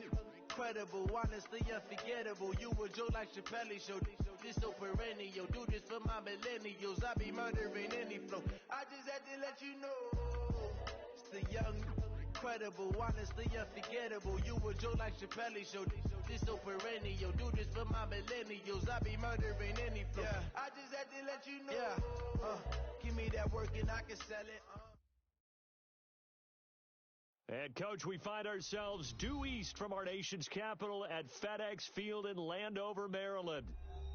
incredible, honestly unforgettable. You a joke like Chappelle Show. This so perennial. Do this for my millennials. I be murdering any flow. I just had to let you know. It's the young, incredible, honestly unforgettable. You a joke like Chappelle Show. This so perennial. Do this for my millennials. I be murdering any flow. Yeah. I just had to let you know. Yeah. Give me that work and I can sell it. And, Coach, we find ourselves due east from our nation's capital at FedEx Field in Landover, Maryland.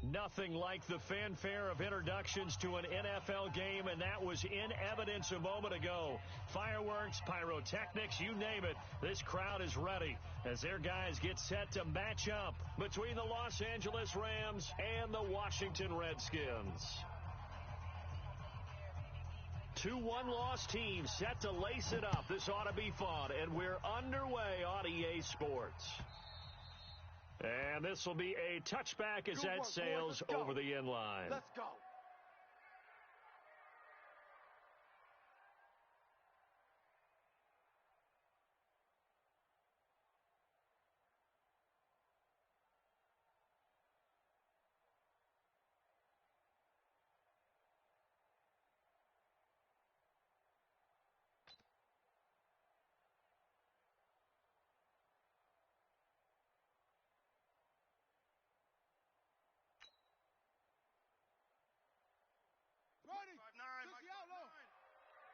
Nothing like the fanfare of introductions to an NFL game, and that was in evidence a moment ago. Fireworks, pyrotechnics, you name it. This crowd is ready as their guys get set to match up between the Los Angeles Rams and the Washington Redskins. Two one-loss teams set to lace it up. This ought to be fun, and we're underway on EA Sports. And this will be a touchback as that sails over the end line. Let's go.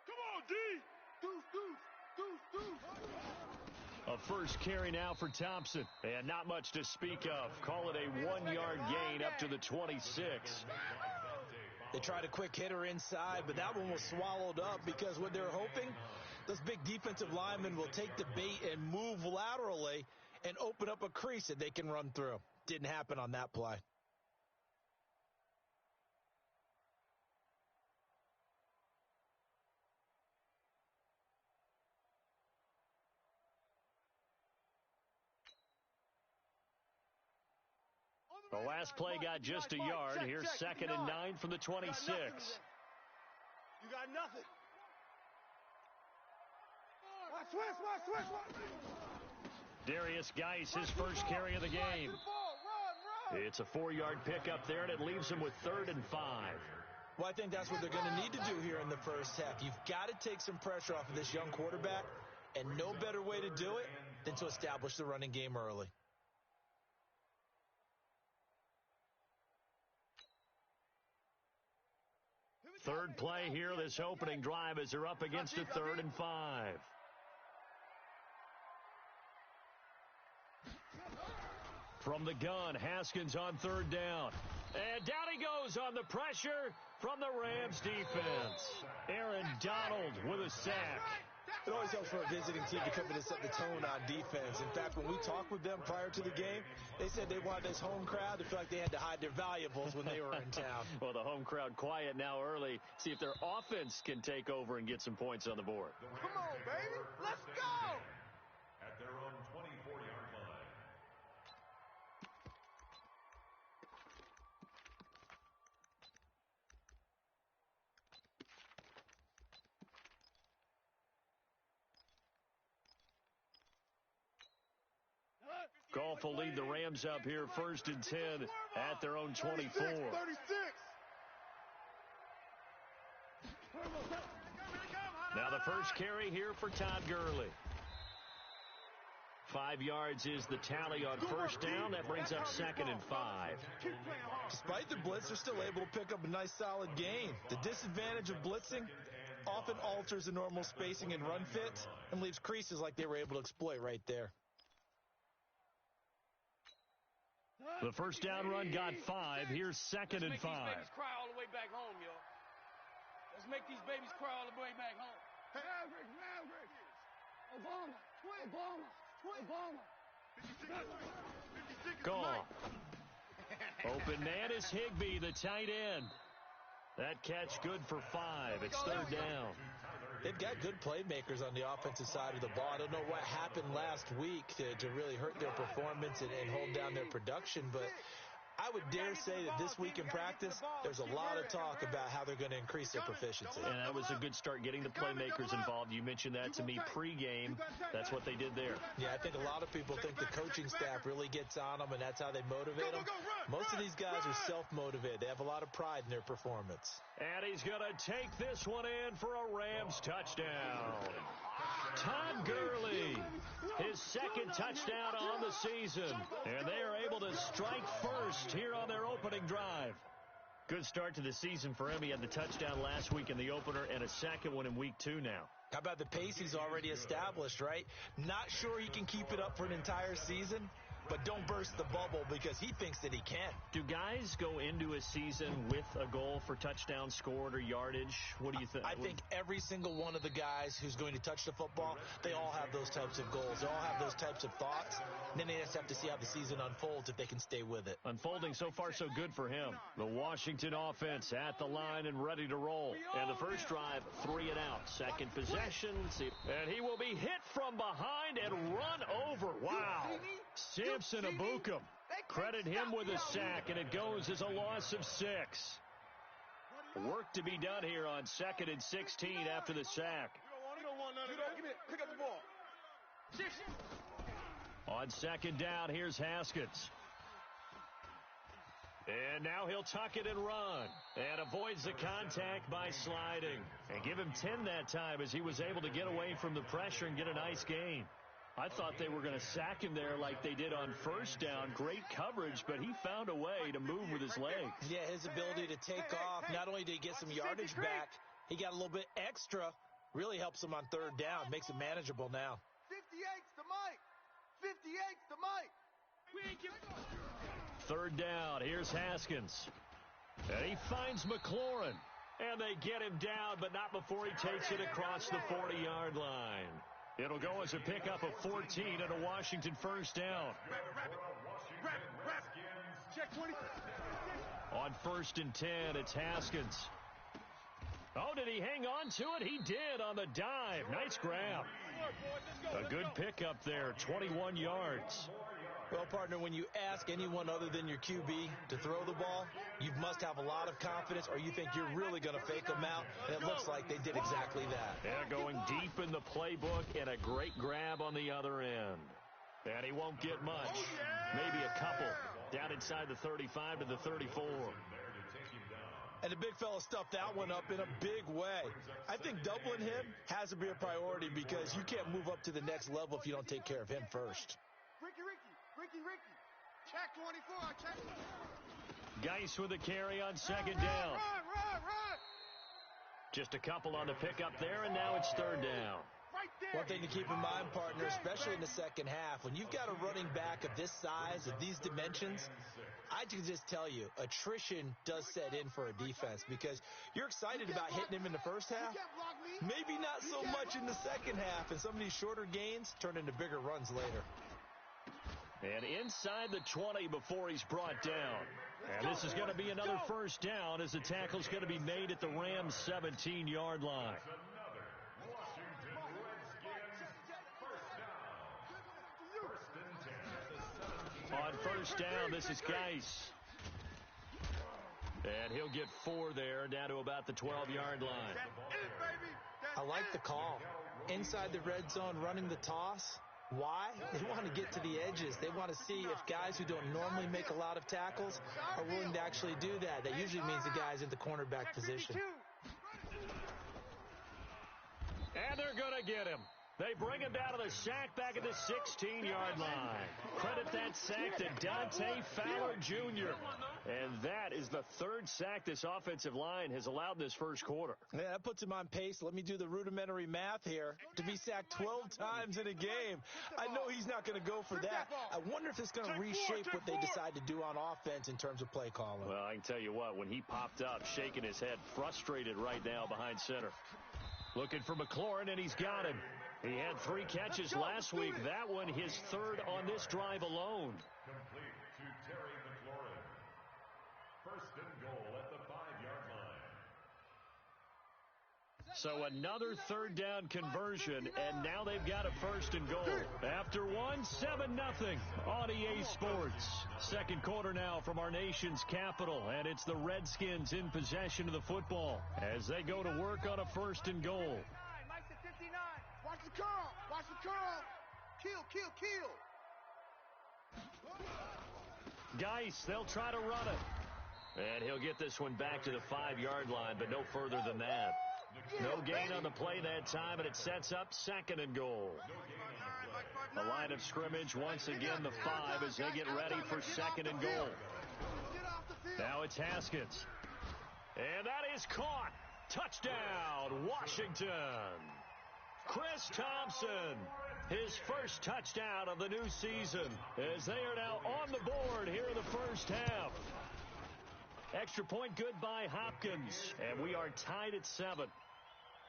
Come on, D! Deuce. A first carry now for Thompson. And not much to speak of. Call it a 1-yard gain up to the 26. They tried a quick hitter inside, but that one was swallowed up because what they're hoping, those big defensive linemen will take the bait and move laterally and open up a crease that they can run through. Didn't happen on that play. The last play got just a yard. Here's 2nd and 9 from the 26. You got nothing. Switch. Darius Geis, his first carry of the game. It's a 4-yard pickup there, and it leaves him with 3rd and 5. Well, I think that's what they're going to need to do here in the first half. You've got to take some pressure off of this young quarterback, and no better way to do it than to establish the running game early. Third play here, this opening drive, as they're up against a 3rd and 5. From the gun, Haskins on 3rd down. And down he goes on the pressure from the Rams defense. Aaron Donald with a sack. It always helps for a visiting team to come in and set the tone on defense. In fact, when we talked with them prior to the game, they said they wanted this home crowd to feel like they had to hide their valuables when they were in town. Well, the home crowd quiet now early. See if their offense can take over and get some points on the board. Come on, baby. Let's go. At their own 24-yard line. Goff will lead the Rams up here 1st and 10 at their own 24. 36. Now the first carry here for Todd Gurley. 5 yards is the tally on 1st down. That brings up 2nd and 5. Despite the blitz, they're still able to pick up a nice solid gain. The disadvantage of blitzing often alters the normal spacing and run fits and leaves creases like they were able to exploit right there. The first down run got 5. Here's 2nd and 5. Let's make these babies cry all the way back home, yo. Let's make these babies cry all the way back home. Obama. Goff. Open man is Higbee, the tight end. That catch good for 5. It's 3rd down. They've got good playmakers on the offensive side of the ball. I don't know what happened last week to really hurt their performance and hold down their production, but I would dare say that this week in practice, there's a lot of talk about how they're going to increase their proficiency. And that was a good start getting the playmakers involved. You mentioned that to me pregame. That's what they did there. Yeah, I think a lot of people think the coaching staff really gets on them, and that's how they motivate them. Most of these guys are self-motivated. They have a lot of pride in their performance. And he's going to take this one in for a Rams touchdown. Todd Gurley, his second touchdown on the season. And they are able to strike first here on their opening drive. Good start to the season for him. He had the touchdown last week in the opener and a second one in week 2 now. How about the pace he's already established, right? Not sure he can keep it up for an entire season, but don't burst the bubble because he thinks that he can. Do guys go into a season with a goal for touchdown scored or yardage? What do you think? I think every single one of the guys who's going to touch the football, they all have those types of goals. They all have those types of thoughts. And then they just have to see how the season unfolds if they can stay with it. Unfolding so far so good for him. The Washington offense at the line and ready to roll. And the first drive, 3 and out. Second possession. And he will be hit from behind and run over. Wow. Samson Abukum. Credit him with a sack, and it goes as a loss of 6. Work to be done here on 2nd and 16 after the sack. You don't want none of that. Give me it. Pick up the ball. On 2nd down, here's Haskins. And now he'll tuck it and run. And avoids the contact by sliding. And give him 10 that time as he was able to get away from the pressure and get a nice gain. I thought they were going to sack him there like they did on 1st down. Great coverage, but he found a way to move with his legs. Yeah, his ability to take off. Not only did he get some yardage back, he got a little bit extra. Really helps him on 3rd down. Makes it manageable now. 58's the Mike. 58's the Mike. We ain't giving 3rd down. Here's Haskins. And he finds McLaurin. And they get him down, but not before he takes it across the 40-yard line. It'll go as a pickup of 14 and a Washington 1st down. Check 20. On 1st and 10, it's Haskins. Oh, did he hang on to it? He did on the dive. Nice grab. A good pickup there, 21 yards. Well, partner, when you ask anyone other than your QB to throw the ball, you must have a lot of confidence or you think you're really going to fake them out, and it looks like they did exactly that. Yeah, going deep in the playbook and a great grab on the other end. And he won't get much. Maybe a couple. Down inside the 35 to the 34. And the big fella stuffed that one up in a big way. I think doubling him has to be a priority because you can't move up to the next level if you don't take care of him first. Ricky. Check 24. Check. Geis with a carry on 2nd down. Run. Just a couple on the pickup there, and now it's 3rd down. Right there. One thing to keep in mind, partner, especially in the second half, when you've got a running back of this size, of these dimensions, I can just tell you, attrition does set in for a defense because you're excited about hitting him in the first half. Maybe not so much in the second half, and some of these shorter gains turn into bigger runs later. And inside the 20 before he's brought down. And this is going to be another 1st down as the tackle's going to be made at the Rams' 17-yard line. On 1st down, this is Geis. And he'll get 4 there, down to about the 12-yard line. I like the call. Inside the red zone, running the toss. Why? They want to get to the edges. They want to see if guys who don't normally make a lot of tackles are willing to actually do that. That usually means the guy's in the cornerback position. And they're going to get him. They bring him down to the sack back at the 16-yard line. Credit that sack to Dante Fowler Jr. And that is the 3rd sack this offensive line has allowed in this first quarter. Yeah, that puts him on pace. Let me do the rudimentary math here. To be sacked 12 times in a game. I know he's not going to go for that. I wonder if it's going to reshape what they decide to do on offense in terms of play calling. Well, I can tell you what, when he popped up, shaking his head, frustrated right now behind center. Looking for McLaurin, and he's got him. He had 3 catches last week. That one his 3rd on this drive alone. Complete to Terry McLaurin. 1st and goal at the 5-yard line. So another third down conversion, and now they've got a first and goal. After one, 7-0 on EA Sports. Second quarter now from our nation's capital, and it's the Redskins in possession of the football as they go to work on a first and goal. Mike's at 59. Watch the curl. Watch the curl. Kill. Geis, they'll try to run it. And he'll get this one back to the 5-yard line, but no further than that. No gain on the play that time, and it sets up second and goal. The line of scrimmage, once again, the 5 as they get ready for second and goal. Now it's Haskins. And that is caught. Touchdown, Washington. Chris Thompson, his first touchdown of the new season, as they are now on the board here in the first half. Extra point good by Hopkins, and we are tied at 7.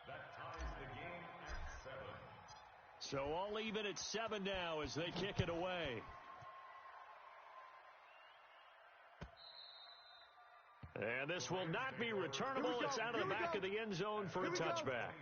That ties the game at 7. So all even at 7 now as they kick it away. And this will not be returnable. It's out of the back of the end zone for a touchback.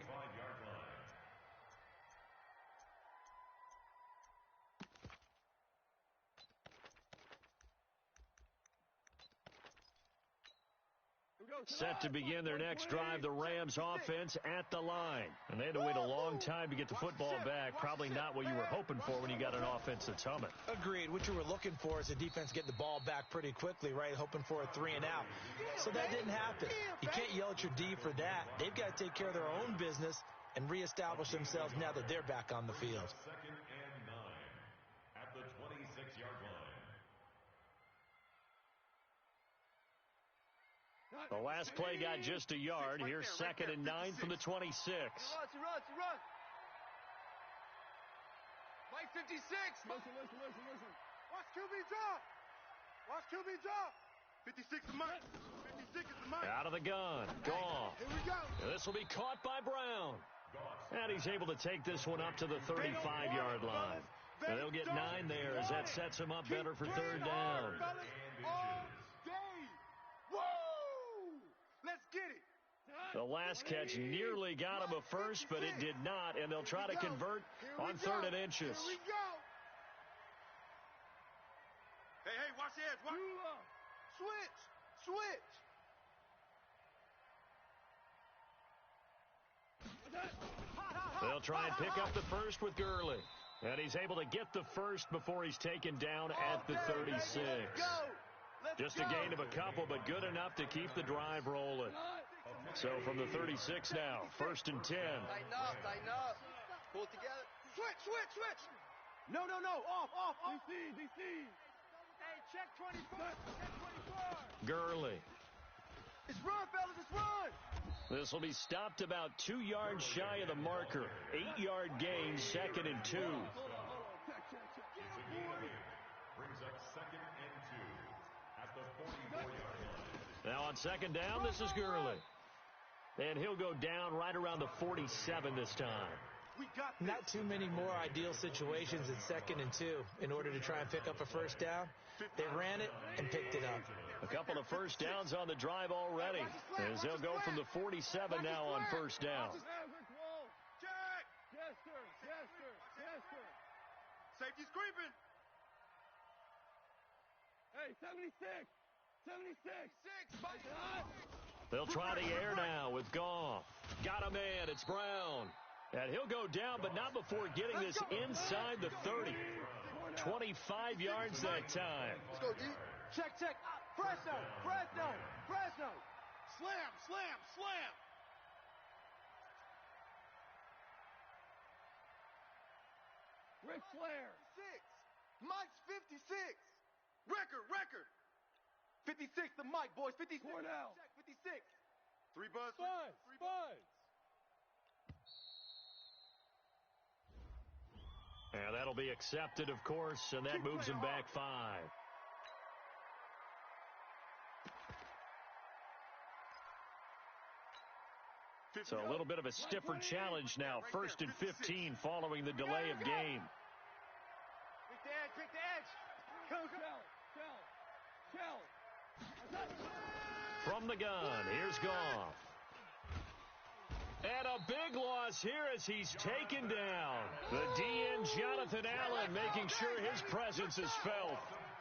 Set to begin their next drive, the Rams offense at the line. And they had to wait a long time to get the football back. Probably not what you were hoping for when you got an offense that's humming. Agreed. What you were looking for is a defense get the ball back pretty quickly, right? Hoping for a 3 and out. So that didn't happen. You can't yell at your D for that. They've got to take care of their own business and reestablish themselves now that they're back on the field. Second and 9 at the 26-yard line. The last play got just a yard. Here's second and 9 from the 26. He runs. Mike 56. Listen. Watch QB drop. 56 is Mike. 56 is the Mike. Out of the gun. Goff. Here we go. This will be caught by Brown. And he's able to take this one up to the 35-yard line. And they'll get 9 there as that sets him up better for third down. Let's get it. The last catch nearly got him a first, but it did not, and they'll try to convert on 3rd and inches. Here we go. Hey, watch the edge. Switch. They'll try and pick up the first with Gurley. And he's able to get the first before he's taken down at the 36. Just a gain of a couple, but good enough to keep the drive rolling. So from the 36 now, 1st and 10. Tighten up. Pull it together. Switch. No. Off. DC. Hey, check 24. Gurley. It's run, fellas. It's run. This will be stopped about 2 yards shy of the marker. 8-yard gain, 2nd and 2. Brings up 2nd and 2 at the 44-yard line. Now on 2nd down, this is Gurley. And he'll go down right around the 47 this time. Not too many more ideal situations at 2nd and 2 in order to try and pick up a first down. They ran it and picked it up. A couple of first downs on the drive already, as they'll go from the 47 now on 1st down. Safety's creeping. Hey, 76. They'll try the air now with Goff. Got a man. It's Brown. And he'll go down, but not before getting this inside the 30. 25 yards that time. Let's go, D. Check. Fresno. Slam. Ric Flair. 6. Mike's 56. Record. 56 the Mike, boys. 56. Cornell. Check, 56. 3 buzz. Buzz. And that'll be accepted, of course, and that moves him back 5. So a little bit of a stiffer challenge now. 1st and 15 following the delay of game. Pick the edge. Come. From the gun, here's Goff. And a big loss here as he's taken down. The DN, Jonathan Allen, making sure his presence is felt.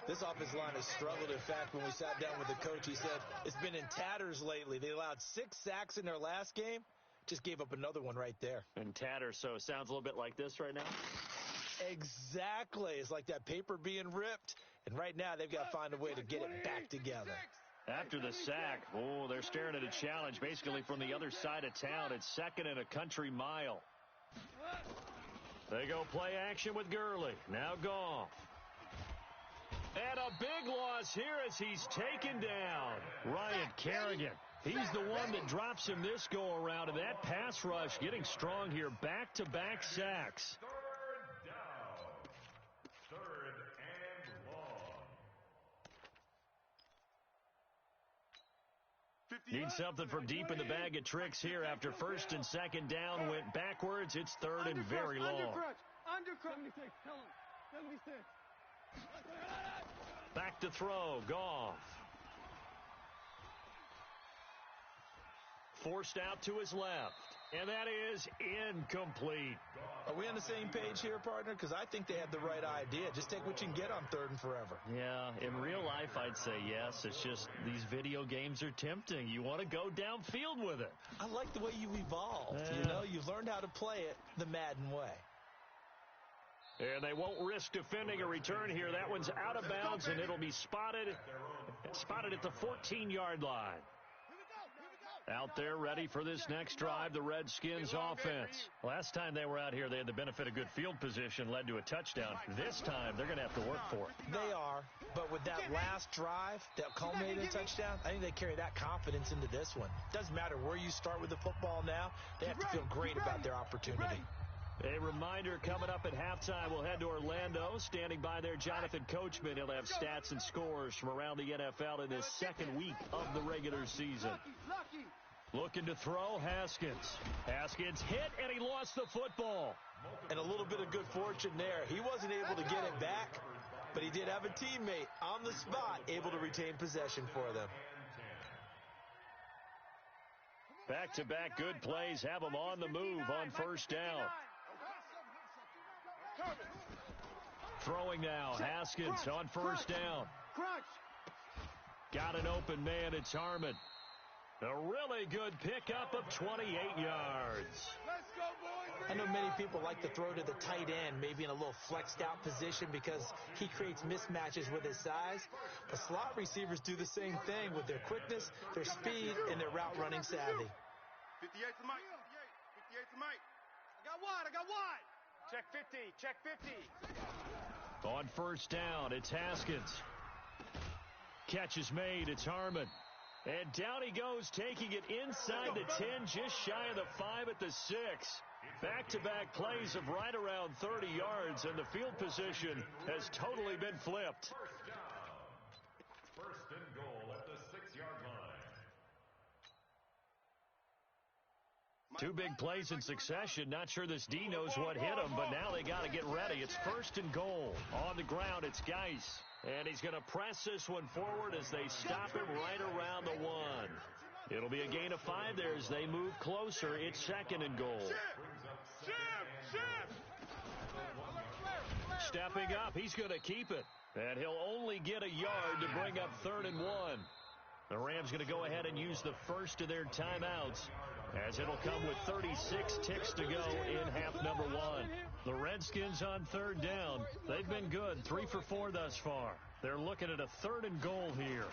This offensive line has struggled. In fact, when we sat down with the coach, he said it's been in tatters lately. They allowed 6 sacks in their last game. Just gave up another one right there. In tatters, so it sounds a little bit like this right now? Exactly. It's like that paper being ripped. And right now, they've got to find a way to get it back together. After the sack, they're staring at a challenge basically from the other side of town. It's second and a country mile. They go play action with Gurley. Now Goff. And a big loss here as he's taken down. Ryan Kerrigan. He's the one that drops him this go-around, and that pass rush getting strong here. Back-to-back sacks. Third down. Third and long. Need something from deep in the bag of tricks here after first and second down went backwards. It's third and very long. Undercrutch. 76. Tell him. 76. Back to throw. Goff. Forced out to his left. And that is incomplete. Are we on the same page here, partner? Because I think they have the right idea. Just take what you can get on third and forever. Yeah, in real life, I'd say yes. It's just these video games are tempting. You want to go downfield with it. I like the way you've evolved. Yeah. You know, you've learned how to play it the Madden way. And they won't risk defending a return here. That one's out of bounds, and it'll be spotted at the 14-yard line. Out there ready for this next drive, the Redskins offense. Last time they were out here, they had the benefit of good field position, led to a touchdown. This time, they're going to have to work for it. They are, but with that last drive that culminated in a touchdown, I think they carry that confidence into this one. Doesn't matter where you start with the football now, they have to feel great about their opportunity. A reminder coming up at halftime, we'll head to Orlando. Standing by there, Jonathan Coachman. He'll have stats and scores from around the NFL in his second week of the regular season. Looking to throw, Haskins. Haskins hit, and he lost the football. And a little bit of good fortune there. He wasn't able to get it back, but he did have a teammate on the spot able to retain possession for them. Back-to-back good plays have them on the move on first down. Throwing now, Haskins on first down. Got an open man, it's Harmon. A really good pickup of 28 yards. I know many people like to throw to the tight end, maybe in a little flexed out position because he creates mismatches with his size. But slot receivers do the same thing with their quickness, their speed, and their route running savvy. 58 to Mike. 58 to Mike. I got wide. Check 50. Check 50. On first down, it's Haskins. Catch is made. It's Harmon. And down he goes, taking it inside the 10, just shy of the 5 at the 6. Back-to-back plays of right around 30 yards, and the field position has totally been flipped. First down. First and goal at the 6-yard line. Two big plays in succession. Not sure this D knows what hit him, but now they got to get ready. It's first and goal. On the ground, it's Geis. And he's going to press this one forward as they stop him right around the 1. It'll be a gain of 5 there as they move closer. It's second and goal. Stepping up, he's going to keep it. And he'll only get a yard to bring up third and 1. The Rams going to go ahead and use the first of their timeouts, as it'll come with 36 ticks to go in half number 1. The Redskins on third down. They've been good, 3 for 4 thus far. They're looking at a third and goal here.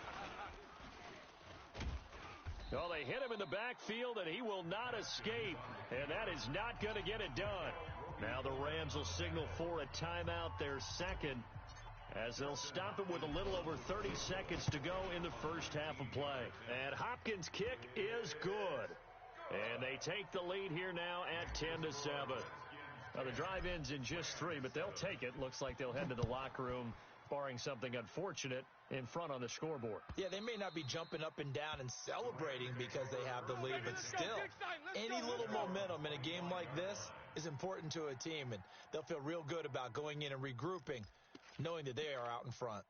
Well, they hit him in the backfield, and he will not escape, and that is not going to get it done. Now the Rams will signal for a timeout, their second, as they'll stop it with a little over 30 seconds to go in the first half of play. And Hopkins' kick is good. And they take the lead here now at 10-7. Well, the drive ends in just 3, but they'll take it. Looks like they'll head to the locker room, barring something unfortunate, in front on the scoreboard. Yeah, they may not be jumping up and down and celebrating because they have the lead, but still, any little momentum in a game like this is important to a team, and they'll feel real good about going in and regrouping, knowing that they are out in front.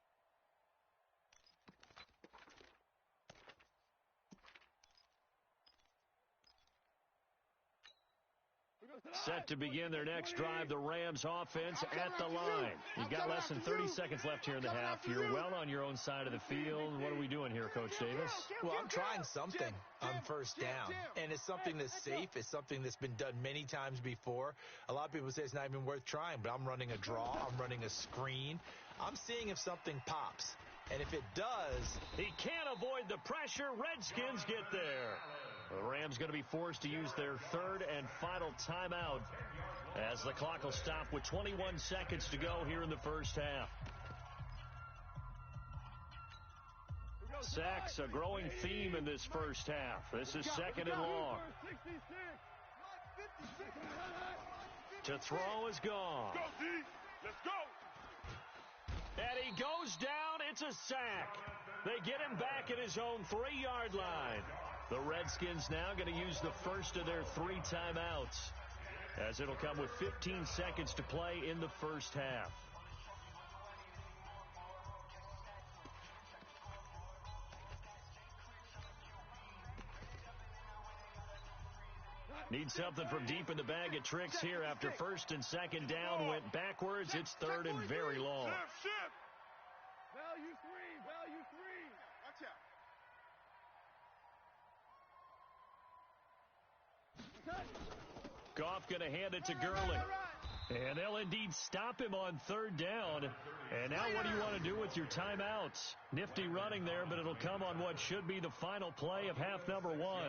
Set to begin their next drive, the Rams offense at the line. You've got less than 30 seconds left here in the half. You're well on your own side of the field. What are we doing here, Coach Davis? Well, I'm trying something on first down, and it's something that's safe. It's something that's been done many times before. A lot of people say it's not even worth trying, but I'm running a draw. I'm running a screen. I'm seeing if something pops, and if it does... He can't avoid the pressure. Redskins get there. The Rams going to be forced to use their third and final timeout as the clock will stop with 21 seconds to go here in the first half. Sacks, a growing theme in this first half. This is second and long. To throw is gone. Go, D. Let's go. And he goes down. It's a sack. They get him back at his own 3-yard line. The Redskins now going to use the first of their 3 timeouts, as it'll come with 15 seconds to play in the first half. Need something from deep in the bag of tricks here after first and second down went backwards. It's third and very long. Shift. Value 3. Value 3. Watch out. Goff going to hand it to Gurley. And they'll indeed stop him on third down. And now what do you want to do with your timeouts? Nifty running there, but it'll come on what should be the final play of half number 1. Brings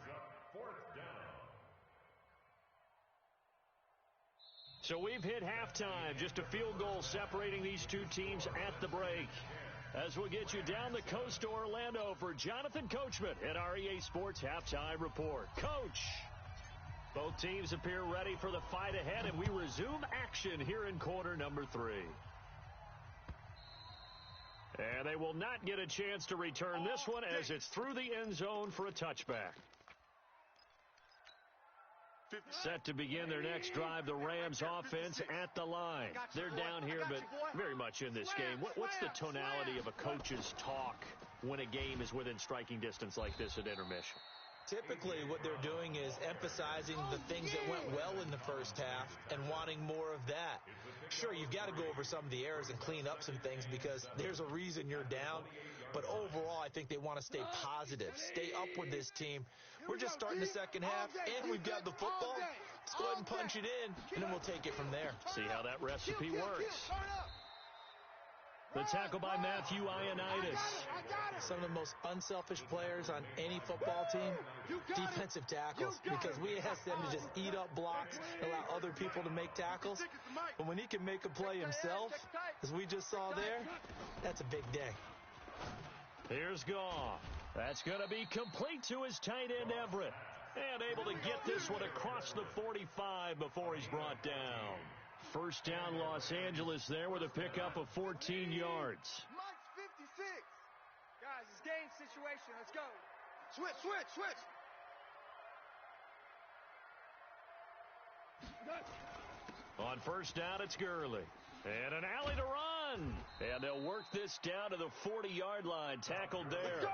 up fourth down. So we've hit halftime. Just a field goal separating these two teams at the break. As we'll get you down the coast to Orlando for Jonathan Coachman at our EA Sports Halftime Report. Coach, both teams appear ready for the fight ahead, and we resume action here in quarter number 3. And they will not get a chance to return this one as it's through the end zone for a touchback. Set to begin their next drive, the Rams offense at the line. They're down here, but very much in this game. What's the tonality of a coach's talk when a game is within striking distance like this at intermission? Typically, what they're doing is emphasizing the things that went well in the first half and wanting more of that. Sure, you've got to go over some of the errors and clean up some things because there's a reason you're down. But overall, I think they want to stay positive, stay up with this team. We're just starting the second half, and we've got the football. Let's go ahead and punch it in, and then we'll take it from there. See how that recipe works. The tackle by Matthew Ioannidis. Some of the most unselfish players on any football team, defensive tackles, because we ask them to just eat up blocks, allow other people to make tackles. But when he can make a play himself, as we just saw there, that's a big day. Here's Goff. That's going to be complete to his tight end, Everett. And able to get this one across the 45 before he's brought down. First down, Los Angeles there with a pickup of 14 yards. Mike's 56. Guys, it's game situation. Let's go. Switch. On first down, it's Gurley. And an alley to run. And they'll work this down to the 40-yard line. Tackled there.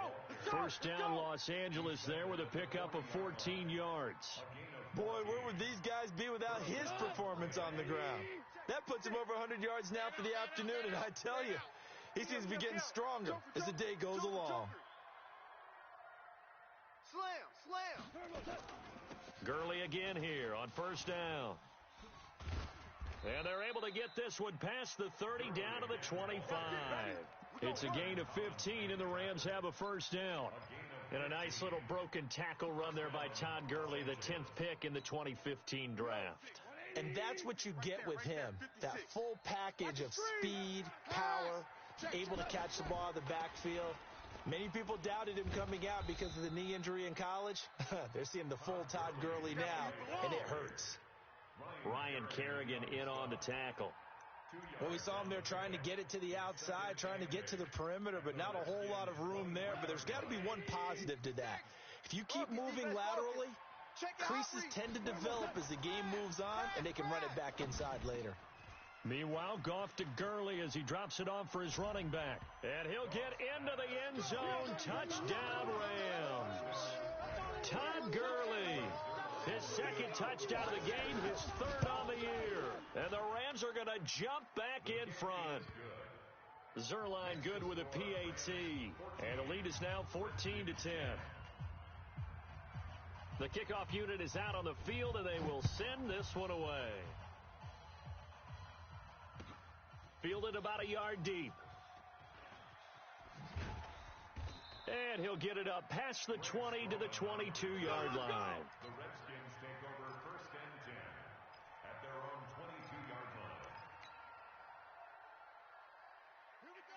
First down, Los Angeles there with a pickup of 14 yards. Boy, where would these guys be without his performance on the ground? That puts him over 100 yards now for the afternoon, and I tell you, he seems to be getting stronger as the day goes along. Slam. Gurley again here on first down. And they're able to get this one past the 30 down to the 25. It's a gain of 15, and the Rams have a first down. And a nice little broken tackle run there by Todd Gurley, the 10th pick in the 2015 draft. And that's what you get with him, that full package of speed, power, able to catch the ball out of the backfield. Many people doubted him coming out because of the knee injury in college. They're seeing the full Todd Gurley now, and it hurts. Ryan Kerrigan in on the tackle. Well, we saw him there trying to get it to the outside, trying to get to the perimeter, but not a whole lot of room there. But there's got to be one positive to that. If you keep moving laterally, creases tend to develop as the game moves on, and they can run it back inside later. Meanwhile, Goff to Gurley as he drops it off for his running back. And he'll get into the end zone. Touchdown, Rams. Todd Gurley His second touchdown of the game, his third on the year. And the Rams are going to jump back in front. Zerline good with a PAT. And the lead is now 14-10. The kickoff unit is out on the field, and they will send this one away. Fielded about a yard deep. And he'll get it up past the 20 to the 22-yard line. The Redskins take over 1st and 10 at their own 22-yard line.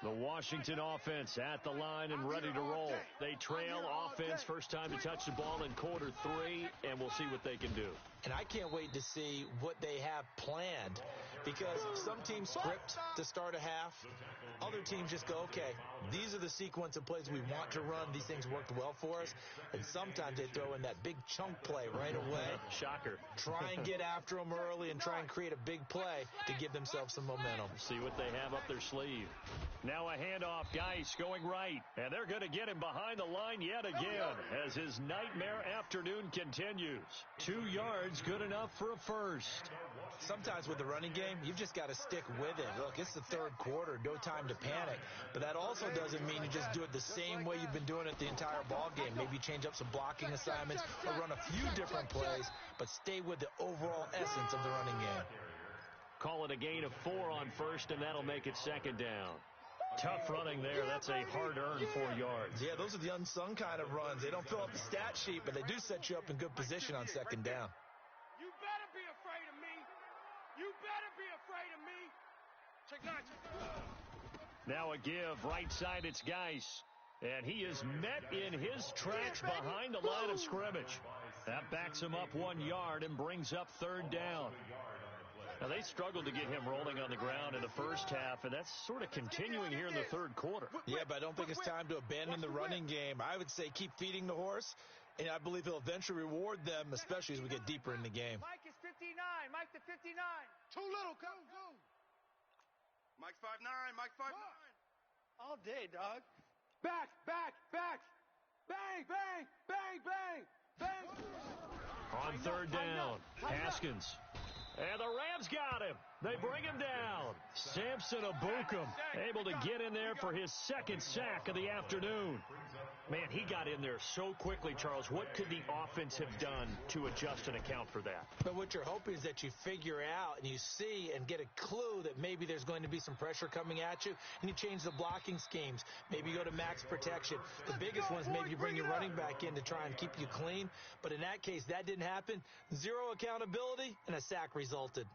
The Washington offense at the line and ready to roll. They trail offense first time to touch the ball in quarter 3, and we'll see what they can do. And I can't wait to see what they have planned, because some teams script to start a half. Other teams just go, okay, these are the sequence of plays we want to run. These things worked well for us. And sometimes they throw in that big chunk play right away. Shocker. Try and get after them early and try and create a big play to give themselves some momentum. See what they have up their sleeve. Now a handoff, Geis going right. And they're going to get him behind the line yet again as his nightmare afternoon continues. 2 yards, good enough for a first. Sometimes with the running game, you've just got to stick with it. Look, it's the third quarter, no time to panic. But that also doesn't mean you just do it the same way you've been doing it the entire ball game. Maybe change up some blocking assignments or run a few different plays, but stay with the overall essence of the running game. Call it a gain of 4 on first, and that'll make it second down. Tough running there. That's a hard-earned 4 yards. Yeah, those are the unsung kind of runs. They don't fill up the stat sheet, but they do set you up in good position on second down. You better be afraid of me. You better be afraid of me. Check 9. Now a give. Right side, it's Geis. And he is met in his tracks behind the line of scrimmage. That backs him up 1 yard and brings up third down. Now, they struggled to get him rolling on the ground in the first half, and that's sort of continuing here in the third quarter. Yeah, but I don't think it's time to abandon the running game. I would say keep feeding the horse, and I believe he'll eventually reward them, especially as we get deeper in the game. Mike is 59. Mike to 59. Too little. Go. Mike's 5'9". Mike's 5'9". All day, dog. Back. Bang, bang, bang, bang, bang. On third down, Haskins. And the Rams got him. They bring him down. Samson Abukum able to get in there for his second sack of the afternoon. Man, he got in there so quickly, Charles. What could the offense have done to adjust and account for that? But what you're hoping is that you figure out and you see and get a clue that maybe there's going to be some pressure coming at you, and you change the blocking schemes. Maybe you go to max protection. The biggest one is maybe you bring your running back in to try and keep you clean. But in that case, that didn't happen. Zero accountability, and a sack resulted.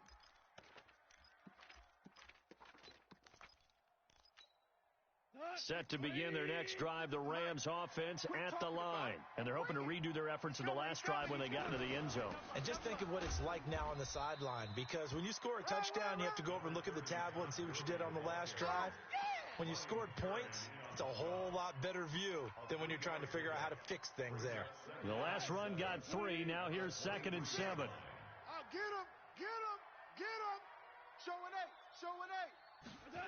Set to begin their next drive, the Rams offense at the line. And they're hoping to redo their efforts in the last drive when they got into the end zone. And just think of what it's like now on the sideline, because when you score a touchdown, you have to go over and look at the tablet and see what you did on the last drive. When you scored points, it's a whole lot better view than when you're trying to figure out how to fix things there. The last run got 3. Now here's 2nd and 7. Get him. Show an 8.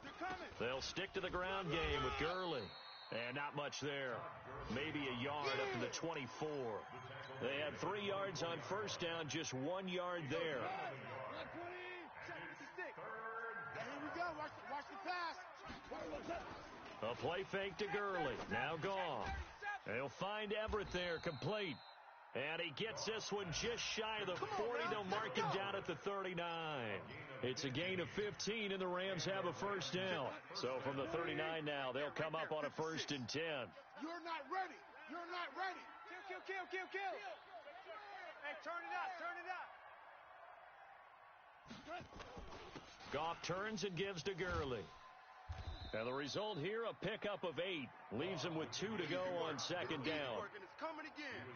They're coming. They'll stick to the ground game with Gurley. And not much there. Maybe a yard up to the 24. They had 3 yards on first down, just 1 yard there. Here we go. Watch the pass. A play fake to Gurley. Now gone. They'll find Everett there, complete. And he gets this one just shy of the 40. They'll mark him down at the 39. It's a gain of 15, and the Rams have a first down. So from the 39 now, they'll come up on a 1st and 10. You're not ready. Kill. Hey, turn it up. Goff turns and gives to Gurley. And the result here, a pickup of 8. Leaves him with 2 to go on second down. It's coming again.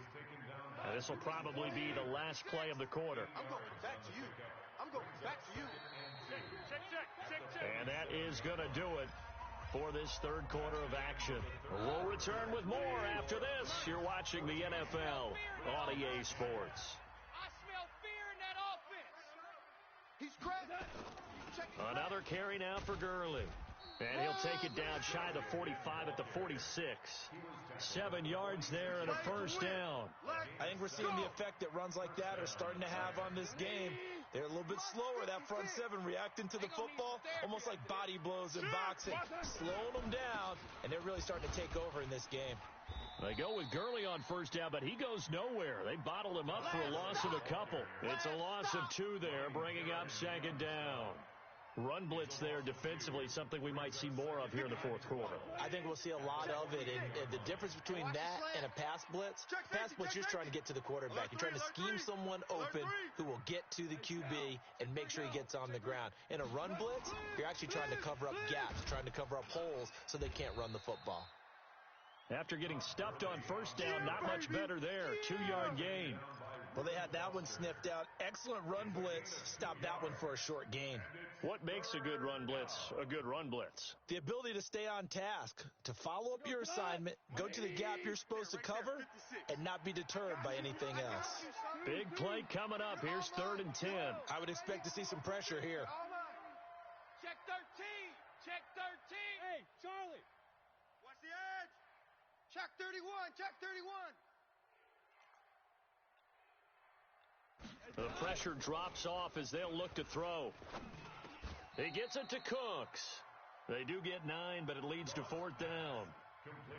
And this will probably be the last play of the quarter. I'm going back to you. And that is going to do it for this third quarter of action. We'll return with more after this. You're watching the NFL on EA Sports. I smell fear in that offense. He's cracked. Another carry now for Gurley. And he'll take it down shy of the 45 at the 46. 7 yards there and a first down. I think we're seeing the effect that runs like that are starting to have on this game. They're a little bit slower, that front seven, reacting to the football, almost like body blows in boxing, slowing them down, and they're really starting to take over in this game. They go with Gurley on first down, but he goes nowhere. They bottled him up for a loss of a couple. It's a loss of 2 there, bringing up second down. Run blitz there defensively, something we might see more of here in the fourth quarter. I think we'll see a lot of it, and the difference between that and a pass blitz, you're trying to get to the quarterback. You're trying to scheme someone open who will get to the QB and make sure he gets on the ground. In a run blitz, you're actually trying to cover up gaps, trying to cover up holes so they can't run the football. After getting stuffed on first down, not much better there. 2-yard gain. Well, they had that one sniffed out. Excellent run blitz. Stopped that one for a short gain. What makes a good run blitz a good run blitz? The ability to stay on task, to follow up your assignment, go to the gap you're supposed to cover, and not be deterred by anything else. Big play coming up. Here's 3rd and 10. I would expect to see some pressure here. Check 13. Check 13. Hey, Charlie. Watch the edge. Check 31. Check 31. The pressure drops off as they'll look to throw. He gets it to Cooks. They do get 9, but it leads to 4th down.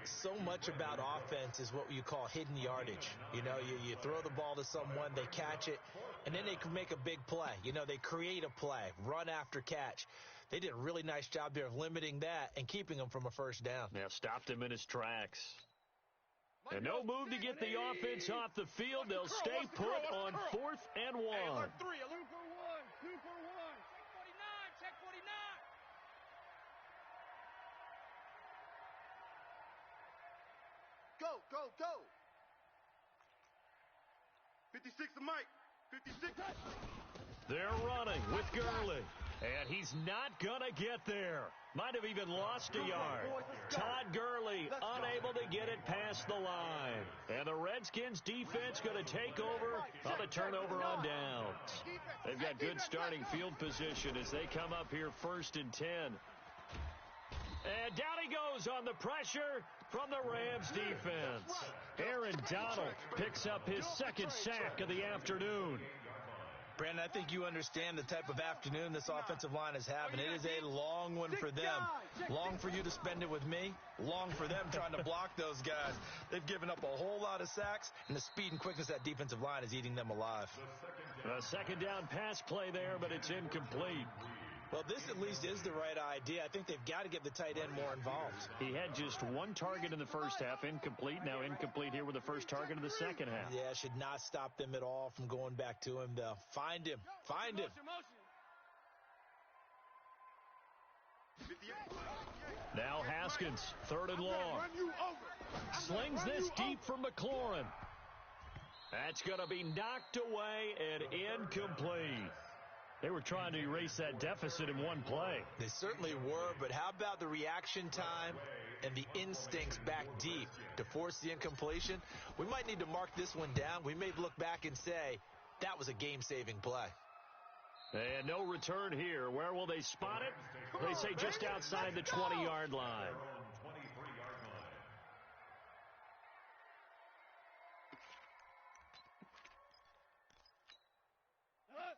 So much about offense is what you call hidden yardage. You know, you throw the ball to someone, they catch it, and then they can make a big play. You know, they create a play, run after catch. They did a really nice job there of limiting that and keeping him from a first down. Yeah, stopped him in his tracks. And no move to get the offense off the field. They'll stay put on 4th and 1. Hey, alert 3, alert for 1, 2 for 1. Check 49, check 49. Go, go, go. 56 to Mike. 56. They're running with Gurley. And he's not going to get there. Might have even lost a yard. Todd Gurley unable to get it past the line. And the Redskins defense going to take over on the turnover on downs. They've got good starting field position as they come up here 1st and 10. And down he goes on the pressure from the Rams defense. Aaron Donald picks up his 2nd sack of the afternoon. Brandon, I think you understand the type of afternoon this offensive line is having. It is a long one for them. Long for you to spend it with me. Long for them trying to block those guys. They've given up a whole lot of sacks, and the speed and quickness of that defensive line is eating them alive. A 2nd down pass play there, but it's incomplete. Well, this at least is the right idea. I think they've got to get the tight end more involved. He had just 1 target in the first half, incomplete. Now incomplete here with the first target of the second half. Yeah, should not stop them at all from going back to him, though. Find him. Find him. Now Haskins, 3rd and long. Slings this deep for McLaurin. That's going to be knocked away and incomplete. They were trying to erase that deficit in 1 play. They certainly were, but how about the reaction time and the instincts back deep to force the incompletion? We might need to mark this one down. We may look back and say, that was a game-saving play. And no return here. Where will they spot it? They say just outside the 20-yard line.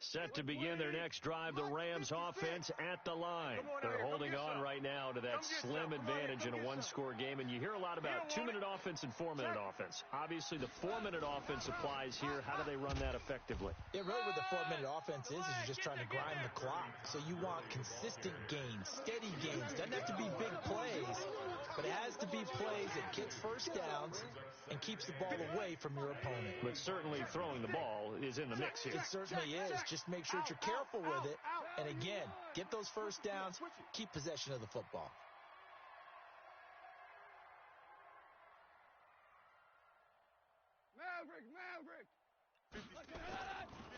Set to begin their next drive, the Rams offense at the line. They're holding on right now to that slim advantage in a 1-score game. And you hear a lot about 2-minute offense and 4-minute offense. Obviously, the 4-minute offense applies here. How do they run that effectively? Yeah, really what the 4-minute offense is you're just trying to grind the clock. So you want consistent gains, steady gains. Doesn't have to be big plays, but it has to be plays that gets first downs and keeps the ball away from your opponent. But certainly throwing the ball is in the mix here. It certainly is. Just make sure that you're careful with it. And again, get those first downs, keep possession of the football. Maverick.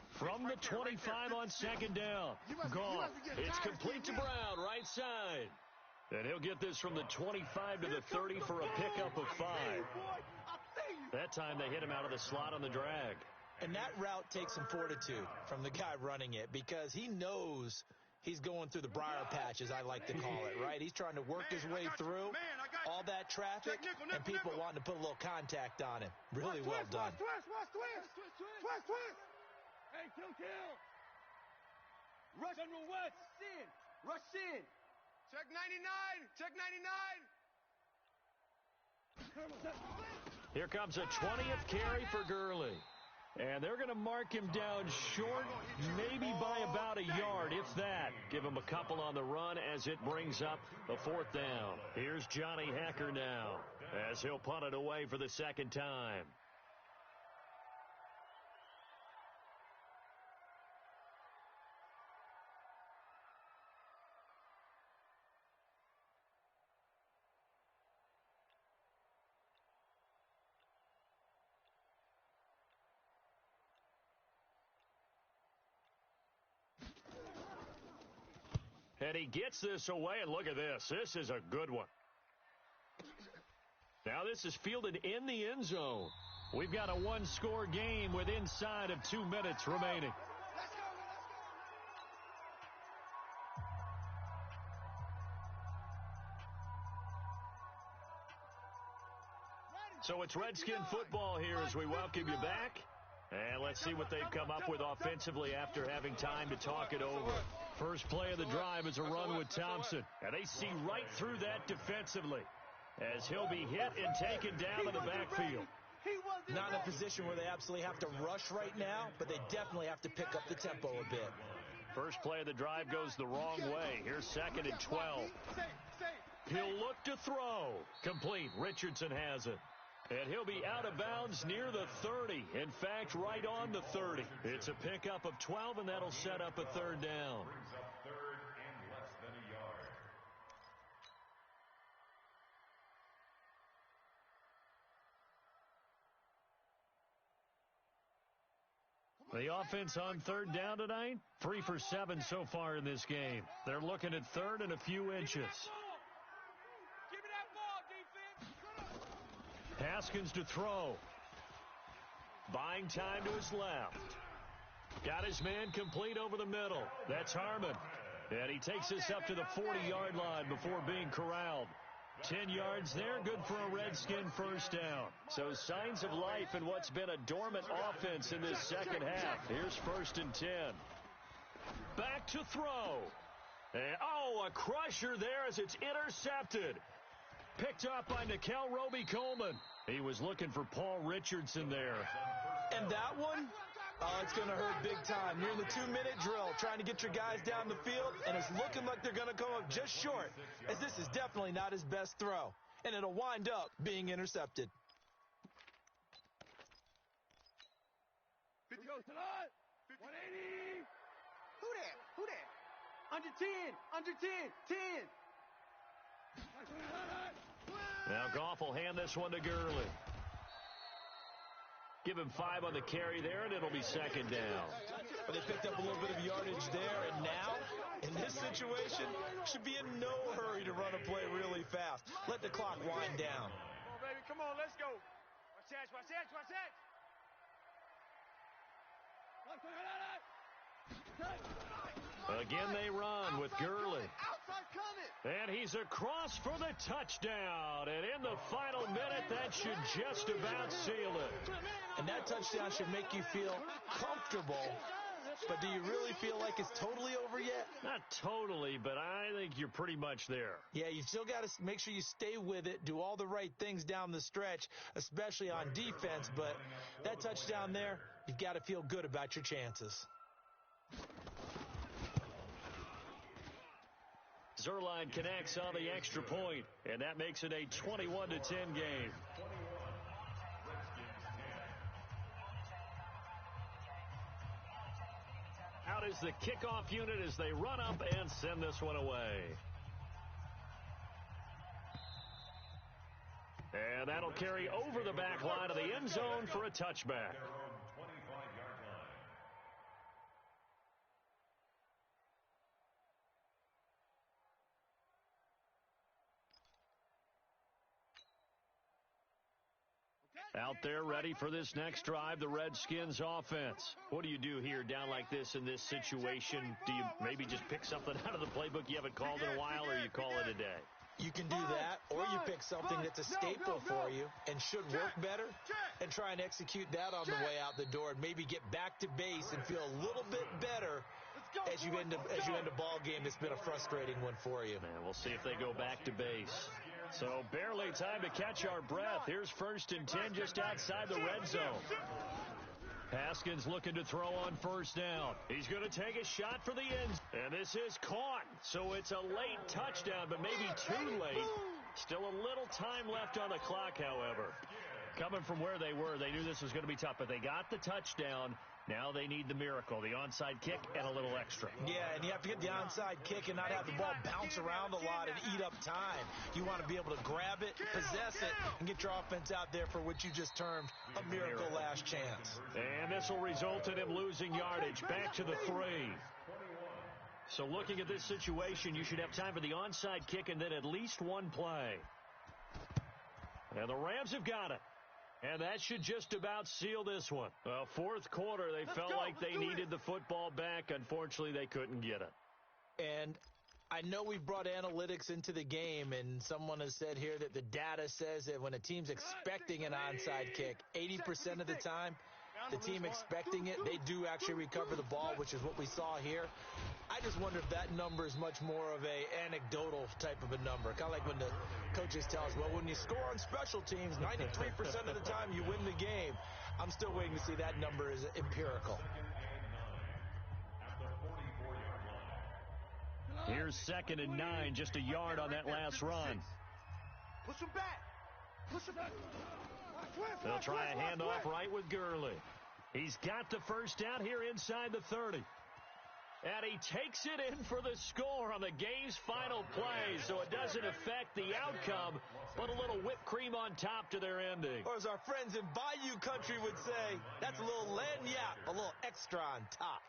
From the 25 on 2nd down. Gone. It's complete to Brown, right side. And he'll get this from the 25 to the 30 for a pickup of 5. That time they hit him out of the slot on the drag. And that route takes some fortitude from the guy running it because he knows He's going through the briar patch, as I like to call it, right? He's trying to work his way through all that traffic and people wanting to put a little contact on him. Really well done. Twist. Hey, kill. Rush General West. Rush in. Check 99. Here comes a 20th carry for Gurley. And they're going to mark him down short, maybe by about a yard, if that. Give him a couple on the run as it brings up a 4th down. Here's Johnny Hecker now as he'll punt it away for the second time. And he gets this away, and look at this. This is a good one. Now this is fielded in the end zone. We've got a one-score game with inside of 2 minutes remaining. So it's Redskin football here as we welcome you back. And let's see what they've come up with offensively after having time to talk it over. First play of the drive is a run with Thompson. And they see right through that defensively as he'll be hit and taken down in the backfield. Not in a position where they absolutely have to rush right now, but they definitely have to pick up the tempo a bit. First play of the drive goes the wrong way. Here's 2nd and 12. He'll look to throw. Complete. Richardson has it. And he'll be out of bounds near the 30. In fact, right on the 30. It's a pickup of 12, and that'll set up a 3rd down. Brings up 3rd and less than a yard. The offense on 3rd down tonight, 3 for 7 so far in this game. They're looking at 3rd and a few inches. Give me that ball, defense. Haskins to throw. Buying time to his left. Got his man complete over the middle. That's Harmon. And he takes this up to the 40-yard line before being corralled. 10 yards there, good for a Redskin first down. So signs of life in what's been a dormant offense in this second half. Here's 1st and 10. Back to throw. And, a crusher there as it's intercepted. Picked up by Nickel Roby-Coleman. He was looking for Paul Richardson there. And that one, it's going to hurt big time. You're in the 2-minute drill trying to get your guys down the field, and it's looking like they're going to come up just short, as this is definitely not his best throw, and it'll wind up being intercepted. 50 goes to lot. 180. Who that? Under 10. 10. Now Goff will hand this one to Gurley. Give him 5 on the carry there, and it'll be 2nd down. But they picked up a little bit of yardage there, and now, in this situation, should be in no hurry to run a play really fast. Let the clock wind down. Come on, baby. Come on, let's go. Watch that. Again they run with Gurley. And he's across for the touchdown. And in the final minute, that should just about seal it. And that touchdown should make you feel comfortable. But do you really feel like it's totally over yet? Not totally, but I think you're pretty much there. Yeah, you still got to make sure you stay with it, do all the right things down the stretch, especially on defense. But that touchdown there, you've got to feel good about your chances. Zerline connects on the extra point, and that makes it a 21-10 game. Out is the kickoff unit as they run up and send this one away. And that'll carry over the back line of the end zone for a touchback. Out there ready for this next drive, the Redskins offense. What do you do here down like this in this situation? Do you maybe just pick something out of the playbook you haven't called in a while, or you call it a day? You can do that, or you pick something that's a staple for you and should work better and try and execute that on the way out the door and maybe get back to base and feel a little bit better as you end a ball game that's been a frustrating one for you. And we'll see if they go back to base. So barely time to catch our breath. Here's 1st and 10 just outside the red zone. Haskins looking to throw on 1st down. He's going to take a shot for the end. And this is caught. So it's a late touchdown, but maybe too late. Still a little time left on the clock, however. Coming from where they were, they knew this was going to be tough, but they got the touchdown. Now they need the miracle, the onside kick and a little extra. Yeah, and you have to get the onside kick and not have the ball bounce around a lot and eat up time. You want to be able to grab it, possess it, and get your offense out there for what you just termed a miracle last chance. And this will result in him losing yardage. Back to the 3. So looking at this situation, you should have time for the onside kick and then at least one play. And the Rams have got it. And that should just about seal this one. Well, 4th quarter, they felt like they needed the football back. Unfortunately, they couldn't get it. And I know we've brought analytics into the game, and someone has said here that the data says that when a team's expecting an onside kick, 80% of the time, the team expecting it, they do actually recover the ball, which is what we saw here. I just wonder if that number is much more of a anecdotal type of a number. Kind of like when the coaches tell us, well, when you score on special teams, 93% of the time you win the game. I'm still waiting to see that number is empirical. Here's 2nd and 9, just a yard on that last run. Push him back. Push him back. They'll try a handoff right with Gurley. He's got the 1st down here inside the 30. And he takes it in for the score on the game's final play, so it doesn't affect the outcome, but a little whipped cream on top to their ending. Or as our friends in Bayou Country would say, that's a little lagniappe, a little extra on top.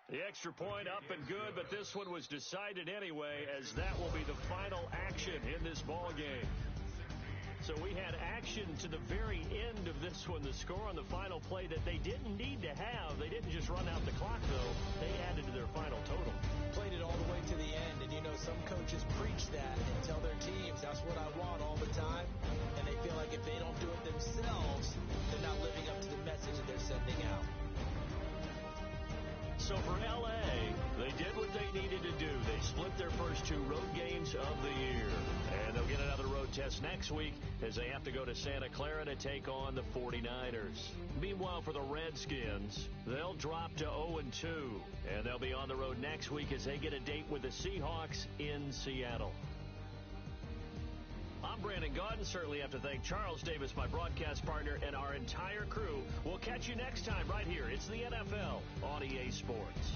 The extra point up and good, but this one was decided anyway, as that will be the final action in this ball game. So we had action to the very end of this one, the score on the final play that they didn't need to have. They didn't just run out the clock, though. They added to their final total. Played it all the way to the end, and you know some coaches preach that and tell their teams, that's what I want all the time, and they feel like if they don't do it themselves, they're not living up to the message that they're sending out. So for L.A., they did what they needed to do. They split their first 2 road games of the year. And they'll get another road test next week as they have to go to Santa Clara to take on the 49ers. Meanwhile, for the Redskins, they'll drop to 0-2. And they'll be on the road next week as they get a date with the Seahawks in Seattle. I'm Brandon Gaudin. Certainly have to thank Charles Davis, my broadcast partner, and our entire crew. We'll catch you next time right here. It's the NFL on EA Sports.